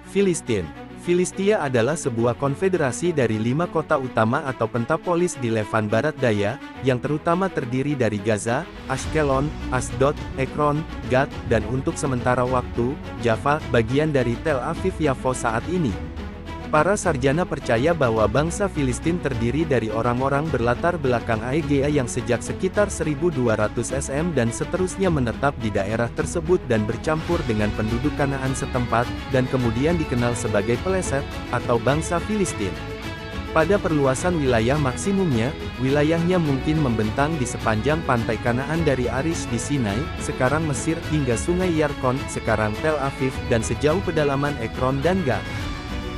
Filistin. Filistia adalah sebuah konfederasi dari 5 kota utama atau pentapolis di Levan Barat Daya, yang terutama terdiri dari Gaza, Ashkelon, Asdod, Ekron, Gat, dan untuk sementara waktu, Jaffa, bagian dari Tel Aviv-Yafo saat ini. Para sarjana percaya bahwa bangsa Filistin terdiri dari orang-orang berlatar belakang Aegea yang sejak sekitar 1200 SM dan seterusnya menetap di daerah tersebut dan bercampur dengan penduduk Kanaan setempat, dan kemudian dikenal sebagai Peleset, atau bangsa Filistin. Pada perluasan wilayah maksimumnya, wilayahnya mungkin membentang di sepanjang pantai Kanaan dari Arish di Sinai, sekarang Mesir, hingga sungai Yarkon, sekarang Tel Aviv, dan sejauh pedalaman Ekron dan Gat.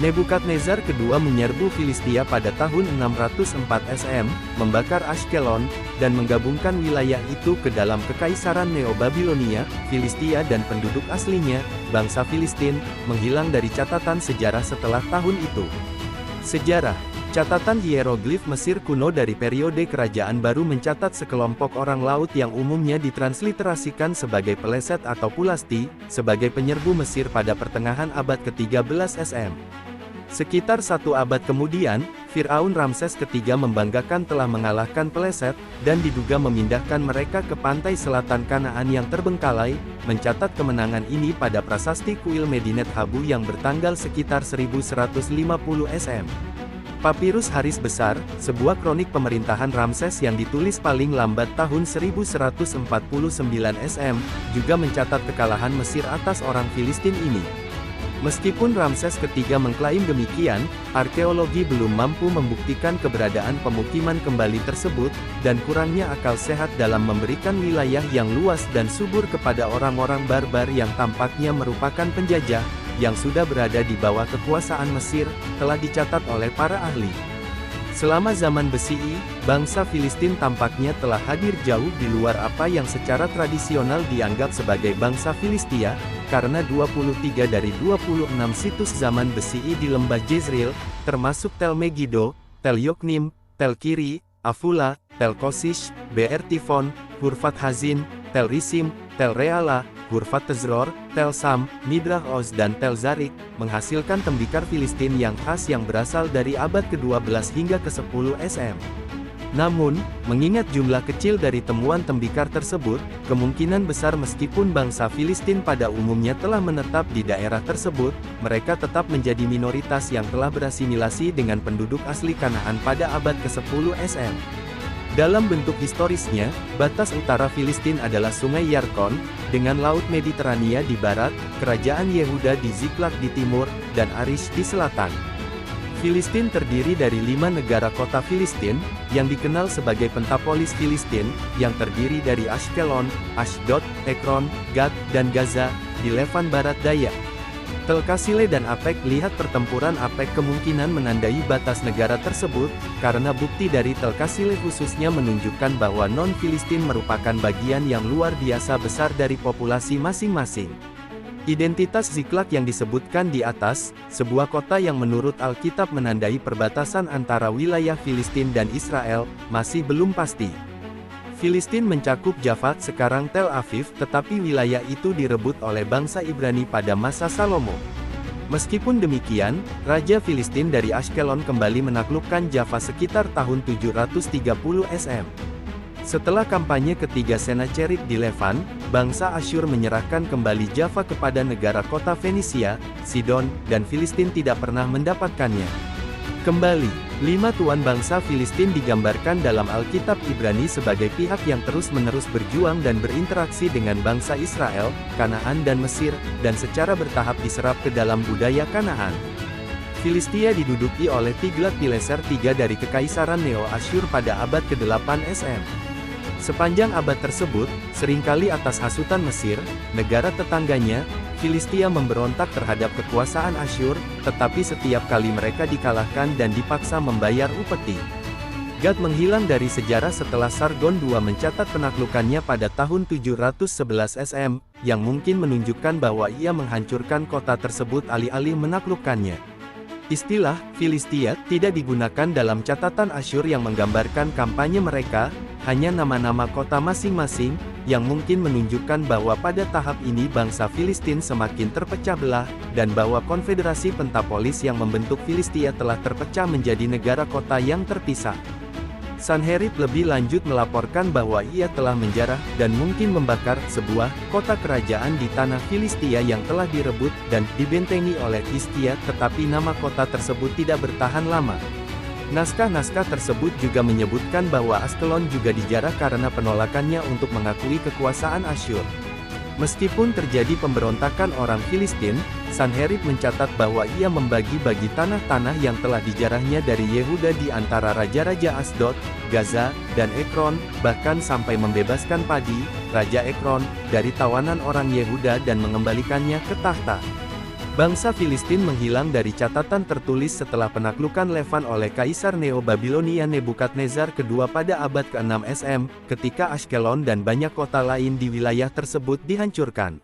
Nebukadnezar kedua menyerbu Filistia pada tahun 604 SM, membakar Ashkelon, dan menggabungkan wilayah itu ke dalam Kekaisaran Neo-Babilonia. Filistia dan penduduk aslinya, bangsa Filistin, menghilang dari catatan sejarah setelah tahun itu. Sejarah. Catatan hieroglif Mesir kuno dari periode Kerajaan Baru mencatat sekelompok orang laut yang umumnya ditransliterasikan sebagai Peleset atau Pulasti, sebagai penyerbu Mesir pada pertengahan abad ke-13 SM. Sekitar 1 abad kemudian, Firaun Ramses III membanggakan telah mengalahkan Peleset, dan diduga memindahkan mereka ke pantai selatan Kanaan yang terbengkalai, mencatat kemenangan ini pada prasasti kuil Medinet Habu yang bertanggal sekitar 1150 SM. Papirus Haris Besar, sebuah kronik pemerintahan Ramses yang ditulis paling lambat tahun 1149 SM, juga mencatat kekalahan Mesir atas orang Filistin ini. Meskipun Ramses III mengklaim demikian, arkeologi belum mampu membuktikan keberadaan pemukiman kembali tersebut, dan kurangnya akal sehat dalam memberikan wilayah yang luas dan subur kepada orang-orang barbar yang tampaknya merupakan penjajah, yang sudah berada di bawah kekuasaan Mesir, telah dicatat oleh para ahli. Selama zaman Besi I, bangsa Filistin tampaknya telah hadir jauh di luar apa yang secara tradisional dianggap sebagai bangsa Filistia, karena 23 dari 26 situs zaman Besi I di lembah Jezreel, termasuk Tel Megiddo, Tel Yoknim, Tel Kiri, Afula, Tel Kosish, Be'er Tifon, Hurfat Hazin, Tel Risim, Tel Reala, Hurfat Tezror, Tel Sam, Midrah Oz dan Tel Zarik, menghasilkan tembikar Filistin yang khas yang berasal dari abad ke-12 hingga ke-10 SM. Namun, mengingat jumlah kecil dari temuan tembikar tersebut, kemungkinan besar meskipun bangsa Filistin pada umumnya telah menetap di daerah tersebut, mereka tetap menjadi minoritas yang telah berasimilasi dengan penduduk asli Kanaan pada abad ke-10 SM. Dalam bentuk historisnya, batas utara Filistin adalah Sungai Yarkon, dengan Laut Mediterania di barat, Kerajaan Yehuda di Ziklag di timur, dan Arish di selatan. Filistin terdiri dari 5 negara kota Filistin, yang dikenal sebagai Pentapolis Filistin, yang terdiri dari Ashkelon, Ashdod, Ekron, Gat, dan Gaza, di Levan Barat Daya. Tel-Kasile dan Apek. Lihat pertempuran Apek kemungkinan menandai batas negara tersebut, karena bukti dari Tel-Kasile khususnya menunjukkan bahwa non-Filistin merupakan bagian yang luar biasa besar dari populasi masing-masing. Identitas Ziklag yang disebutkan di atas, sebuah kota yang menurut Alkitab menandai perbatasan antara wilayah Filistin dan Israel, masih belum pasti. Filistin mencakup Jaffa, sekarang Tel Aviv, tetapi wilayah itu direbut oleh bangsa Ibrani pada masa Salomo. Meskipun demikian, Raja Filistin dari Ashkelon kembali menaklukkan Jaffa sekitar tahun 730 SM. Setelah kampanye ketiga Senacherit di Levan, bangsa Asyur menyerahkan kembali Jaffa kepada negara kota Fenisia, Sidon, dan Filistin tidak pernah mendapatkannya kembali. 5 tuan bangsa Filistin digambarkan dalam Alkitab Ibrani sebagai pihak yang terus-menerus berjuang dan berinteraksi dengan bangsa Israel, Kanaan dan Mesir, dan secara bertahap diserap ke dalam budaya Kanaan. Filistia diduduki oleh Tiglat-Pileser III dari Kekaisaran Neo-Asyur pada abad ke-8 SM. Sepanjang abad tersebut, seringkali atas hasutan Mesir, negara tetangganya, Filistia memberontak terhadap kekuasaan Asyur, tetapi setiap kali mereka dikalahkan dan dipaksa membayar upeti. Gad menghilang dari sejarah setelah Sargon II mencatat penaklukannya pada tahun 711 SM, yang mungkin menunjukkan bahwa ia menghancurkan kota tersebut alih-alih menaklukkannya. Istilah Filistia tidak digunakan dalam catatan Asyur yang menggambarkan kampanye mereka, hanya nama-nama kota masing-masing, yang mungkin menunjukkan bahwa pada tahap ini bangsa Filistin semakin terpecah belah, dan bahwa konfederasi pentapolis yang membentuk Filistia telah terpecah menjadi negara kota yang terpisah. Sanherib lebih lanjut melaporkan bahwa ia telah menjarah, dan mungkin membakar, sebuah kota kerajaan di tanah Filistia yang telah direbut, dan dibentengi oleh Filistia, tetapi nama kota tersebut tidak bertahan lama. Naskah-naskah tersebut juga menyebutkan bahwa Askelon juga dijarah karena penolakannya untuk mengakui kekuasaan Asyur. Meskipun terjadi pemberontakan orang Filistin, Sanherib mencatat bahwa ia membagi-bagi tanah-tanah yang telah dijarahnya dari Yehuda di antara raja-raja Asdod, Gaza, dan Ekron, bahkan sampai membebaskan Padi, Raja Ekron, dari tawanan orang Yehuda dan mengembalikannya ke tahta. Bangsa Filistin menghilang dari catatan tertulis setelah penaklukan Levan oleh Kaisar Neo-Babilonia Nebukadnezar II pada abad ke-6 SM, ketika Ashkelon dan banyak kota lain di wilayah tersebut dihancurkan.